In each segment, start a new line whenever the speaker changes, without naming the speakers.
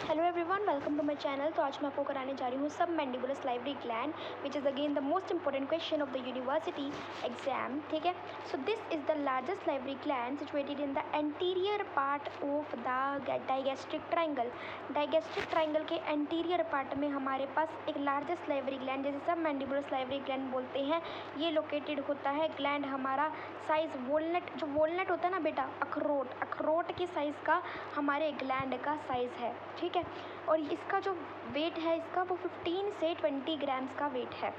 Hello everyone, welcome to my channel. तो आज मैं आपको कराने जा रही हूँ submandibular salivary gland, which is again the most important question of the university exam. ठीक है, so this is the largest salivary gland situated in the anterior part of the digastric triangle. Digastric triangle के anterior part में हमारे पास एक largest salivary gland, जैसे सब mandibular salivary gland बोलते हैं, ये लोकेटेड होता है। ग्लैंड हमारा साइज़ वॉलनट, जो वॉलनट होता है ना बेटा, अखरोट के साइज़ का हमारे ग्लैंड का साइज़ है। ठीक है, और इसका जो वेट है इसका वो 15 से 20 ग्राम्स का वेट है।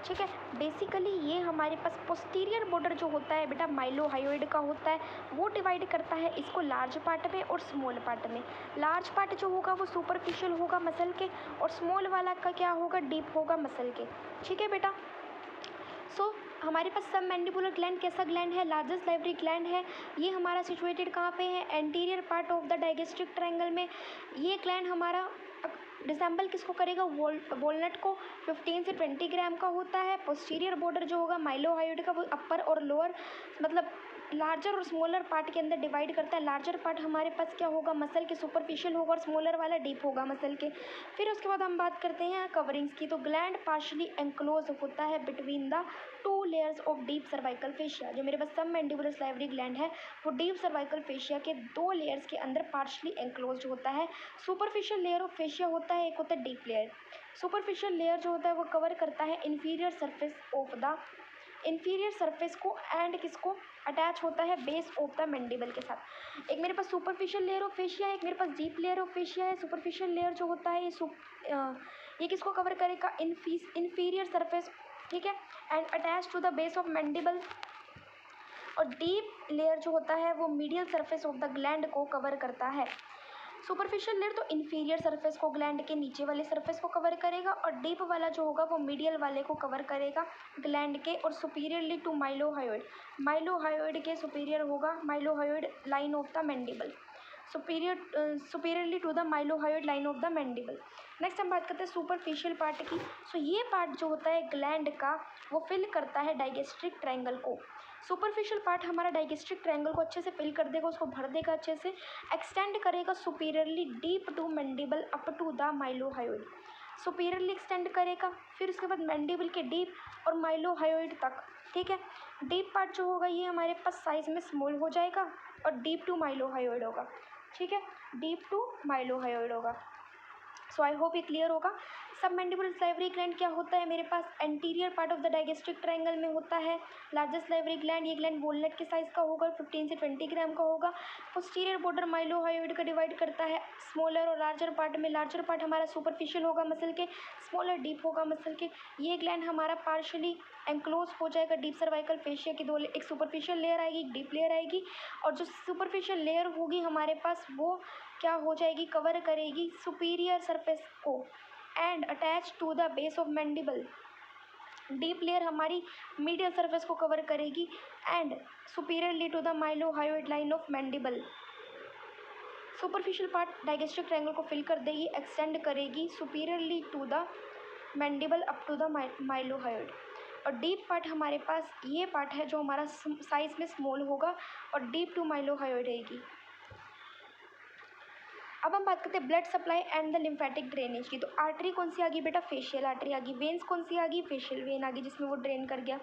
ठीक है, बेसिकली ये हमारे पास पोस्टीरियर बॉर्डर जो होता है बेटा माइलोहायोइड का होता है, वो डिवाइड करता है इसको लार्ज पार्ट में और स्मॉल पार्ट में। लार्ज पार्ट जो होगा वो सुपरफिशियल होगा मसल के, और स्मॉल वाला का क्या होगा, डीप होगा मसल के। ठीक है बेटा, सो हमारे पास सब मैंडिबुलर ग्लैंड कैसा ग्लैंड है, लार्जेस्ट सलाइवरी ग्लैंड है। ये हमारा सिचुएटेड कहाँ पे है, anterior part of the digastric triangle में। ये ग्लैंड हमारा डिसेंबल किसको करेगा, वॉलनट को। 15 से 20 ग्राम का होता है। पोस्टीरियर बॉर्डर जो होगा माइलोहायोइड का वो अपर और लोअर मतलब लार्जर और स्मॉलर पार्ट के अंदर डिवाइड करता है। लार्जर पार्ट हमारे पास क्या होगा, मसल के सुपरफिशियल होगा, और स्मॉलर वाला डीप होगा मसल के। फिर उसके बाद हम बात करते हैं कवरिंग्स की। तो ग्लैंड पार्शली एंक्लोज होता है between the 2 layers of deep cervical fascia. जो मेरे पास सब मैंडिबुलर सलाइवरी ग्लैंड है वो डीप सर्वाइकल फेशिया के 2 लेयर्स के अंदर पार्शली एंक्लोज होता है। सुपरफिशियल लेयर ऑफ फेशिया होता है, एक होता है डीप लेयर। सुपरफिशियल लेयर जो होता है वो कवर करता है inferior surface of the inferior surface को, एंड किसको अटैच होता है, बेस ऑफ द मैंडिबल के साथ। एक मेरे पास सुपरफिशियल लेयर ऑफ फेशिया है, एक मेरे पास डीप लेयर ऑफ फेशिया है। सुपरफिशियल लेयर जो होता है ये किसको कवर करेगा, इंफीरियर सरफेस। ठीक है, and attach to the base of mandible. और डीप लेयर जो होता है वो medial surface of the gland को कवर करता है। सुपरफिशियल लेयर तो इन्फीरियर सरफेस को, ग्लैंड के नीचे वाले सरफेस को कवर करेगा, और डीप वाला जो होगा वो मीडियल वाले को कवर करेगा ग्लैंड के, और सुपीरियरली टू माइलोहायोइड। माइलोहायोइड के सुपीरियर होगा mylohyoid line of the mandible, superiorly to the mylohyoid line of the mandible. Next हम बात करते हैं सुपरफिशियल पार्ट की। सो ये पार्ट जो होता है ग्लैंड का वो फिल करता है डाइगेस्ट्रिक ट्रायंगल को। सुपरफिशियल पार्ट हमारा डाइगेस्ट्रिक ट्रायंगल को अच्छे से फिल कर देगा, उसको भर देगा अच्छे से, एक्सटेंड करेगा superiorly deep to mandible up to the mylohyoid. Superiorly extend करेगा, फिर उसके बाद मैंडिबल के डीप और माइलोहायोइड तक। ठीक है, डीप पार्ट जो होगा ये हमारे पास साइज में स्मॉल हो जाएगा, और डीप टू माइलोहायोइड होगा। ठीक है, डीप टू माइलोहायोइड होगा। सो आई होप ये क्लियर होगा। सब मैंडिबुलर सलाइवरी ग्लैंड क्या होता है, मेरे पास anterior part of the digastric triangle में होता है लार्जेस्ट सलाइवरी ग्लैंड। ये ग्लैंड वॉलनट के साइज़ का होगा, 15 से 20 ग्राम का होगा। पोस्टीरियर बॉर्डर माइलोहायोइड का डिवाइड करता है स्मॉलर और लार्जर पार्ट में। लार्जर पार्ट हमारा सुपरफिशियल होगा मसल के, स्मॉलर डीप होगा मसल के। ये ग्लैंड हमारा पार्शली एंक्लोज हो जाएगा डीप सर्वाइकल फेशिया की, एक सुपरफिशियल लेयर आएगी, एक डीप लेयर आएगी, और जो सुपरफिशियल लेयर होगी हमारे पास वो क्या हो जाएगी, कवर करेगी सुपीरियर सरफेस को, and attach to the base of mandible. Deep layer हमारी मीडियल सरफेस को कवर करेगी, and superiorly to the mylohyoid line of mandible. Superficial part digastric triangle को फिल कर देगी, एक्सटेंड करेगी superiorly to the mandible up to the mylohyoid. और deep part हमारे पास ये पार्ट है जो हमारा साइज में स्मॉल होगा, और डीप टू माइलोहायोइड रहेगी। अब हम बात करते हैं blood supply and the lymphatic drainage की। तो आर्टरी कौन सी आ गई बेटा, फेशियल आर्टरी आ गई। वेन्स कौन सी आ गई, फेशियल वेन आ गई, जिसमें वो ड्रेन कर गया।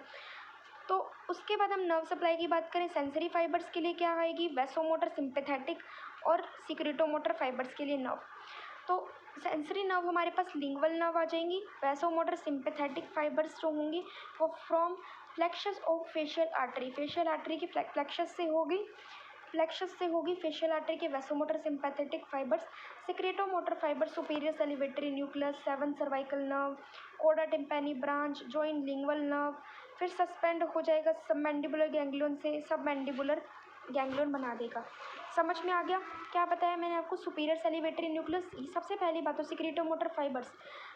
तो उसके बाद हम नर्व सप्लाई की बात करें, सेंसरी फाइबर्स के लिए क्या आएगी, वैसोमोटर, सिंपैथेटिक और सिक्रेटोमोटर फाइबर्स के लिए नर्व। तो सेंसरी नर्व हमारे पास लिंगुअल नर्व आ जाएंगी। वैसोमोटर सिंपैथेटिक फाइबर्स जो होंगी वो from plexus of facial artery, facial artery की फ्लेक्शस से होगी फेशियल आर्टरी के vasomotor sympathetic fibres. Secretomotor fibre superior salivatory nucleus, 7 cervical nerve, कोडा tympani branch, join lingual nerve. फिर सस्पेंड हो जाएगा सबमैंडिबुलर गैंग्लियन से, सबमैंडिबुलर गैंग्लियन बना देगा। समझ में आ गया क्या बताया मैंने आपको, सुपीरियर सैलिवेटरी न्यूक्लियस। सबसे पहली बात तो secretomotor fibres,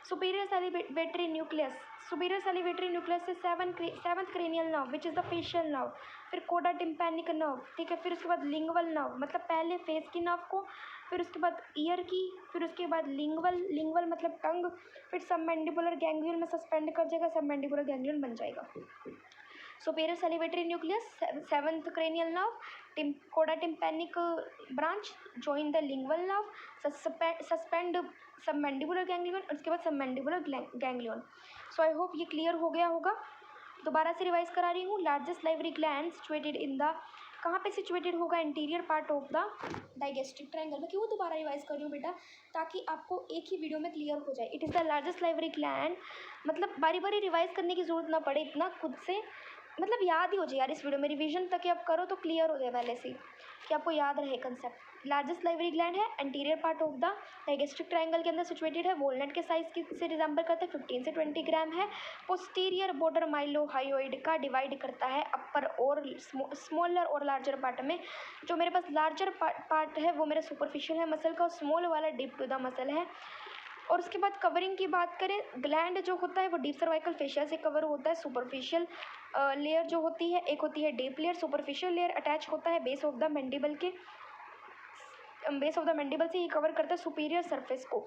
superior salivatory nucleus, superior salivatory nucleus से seventh cranial nerve which is the facial nerve, फिर कोडा टिम्पैनिक नर्व। ठीक है, फिर उसके बाद लिंगुअल नर्व, मतलब पहले फेस की नर्व को, फिर उसके बाद ईयर की, फिर उसके बाद लिंगुअल मतलब टंग, फिर सबमैंडिबुलर गैंग्लियन में सस्पेंड कर जाएगा, सबमैंडिबुलर गैंग्लियन बन जाएगा। Superior salivatory nucleus, seventh cranial nerve, कोडा tympanic branch, join the lingual nerve, suspend submandibular ganglion, उसके बाद submandibular ganglion. So I hope ये क्लियर हो गया होगा। दोबारा से रिवाइज करा रही हूँ। Largest salivary gland situated in the, कहाँ पे सिचुएटेड होगा? Interior part of the digastric triangle में। क्यों दोबारा रिवाइज कर रही हूँ बेटा? ताकि आपको एक ही वीडियो में क्लियर हो जाए। It is the largest salivary gland, मतलब बारी बारी रिवाइज करने की जरूरत ना पड़े, इतना खुद से मतलब याद ही हो जाए यार। इस वीडियो में रिवीजन तक आप करो तो क्लियर हो जाए पहले से कि आपको याद रहे कंसेप्ट। लार्जेस्ट सलाइवरी ग्लैंड है, anterior part of the digastric triangle के अंदर सिचुएटेड है, वॉलनट के साइज की से रिजेंबल करता है, 15 से 20 ग्राम है। पोस्टीरियर बॉर्डर माइलोहायोइड का डिवाइड करता है अपर और स्मॉलर और लार्जर पार्ट में। जो मेरे पास लार्जर पार्ट है वो मेरा सुपरफिशियल है मसल का, और स्मॉल वाला डीप टू द मसल है। और उसके बाद कवरिंग की बात करें, ग्लैंड जो होता है वो डीप सर्वाइकल फेशिया से कवर होता है। सुपरफिशियल लेयर जो होती है, एक होती है deep layer. Superficial layer attach होता है बेस ऑफ द मैंडिबल के, बेस ऑफ द मैंडिबल से ये कवर करता है सुपीरियर सरफेस को।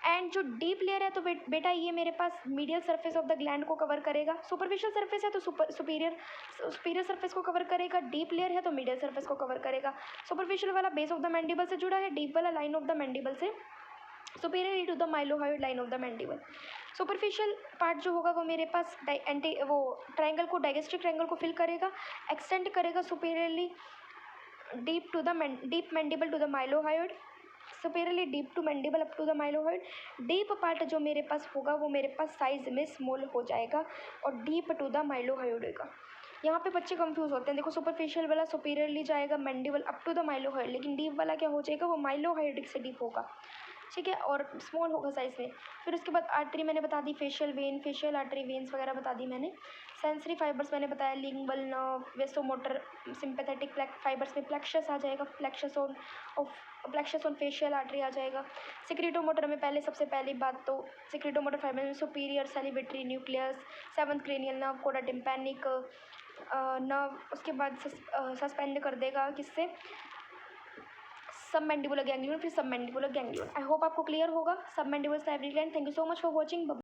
एंड जो डीप लेयर है तो बेटा ये मेरे पास medial surface of the gland को कवर करेगा। सुपरफिशियल सरफेस है तो सुपीरियर सरफेस को कवर करेगा, डीप लेयर है तो मीडियल सरफेस को कवर करेगा। सुपरफिशियल वाला बेस ऑफ द मैंडिबल से जुड़ा है, डीप वाला लाइन ऑफ द मैंडिबल से, superior to the mylohyoid line of the mandible. Superficial part जो होगा वो मेरे पास वो ट्रायंगल को, डाइगेस्टिक ट्रायंगल को फिल करेगा, एक्सटेंड करेगा superiorly deep to the deep mandible to the mylohyoid, superiorly deep to mandible up to the mylohyoid. Deep part जो मेरे पास होगा वो मेरे पास साइज में स्मॉल हो जाएगा और डीप टू द माइलोहायोइड होगा। यहाँ पे बच्चे कंफ्यूज होते हैं। देखो सुपरफिशियल वाला सुपीरियरली जाएगा मैंडिबल अप टू द माइलोहायोइड, लेकिन डीप वाला क्या हो जाएगा? वो माइलोहायोइडिक से डीप होगा, ठीक है, और स्मॉल होगा साइज में। फिर उसके बाद आर्टरी मैंने बता दी, facial vein, facial artery veins वगैरह बता दी मैंने। सेंसरी फाइबर्स मैंने बताया, lingual nerve, vasomotor, sympathetic fibres में प्लेक्सस आ जाएगा, प्लेक्सस ऑन फेशियल आर्टरी आ जाएगा। सिक्रीटोमोटर में पहले सबसे पहली बात तो सिक्रीटोमोटर फाइबर में superior salivatory nucleus, seventh cranial nerve, कोडा टिम्पैनिक नर्व, उसके बाद सस्पेंड कर देगा किससे? सबमैंडिबुलर गैंग्लियन, फिर सबमैंडिबुलर गैंग्लियन। आई होप आपको क्लियर होगा submandibular salivary gland. Thank you so much for watching.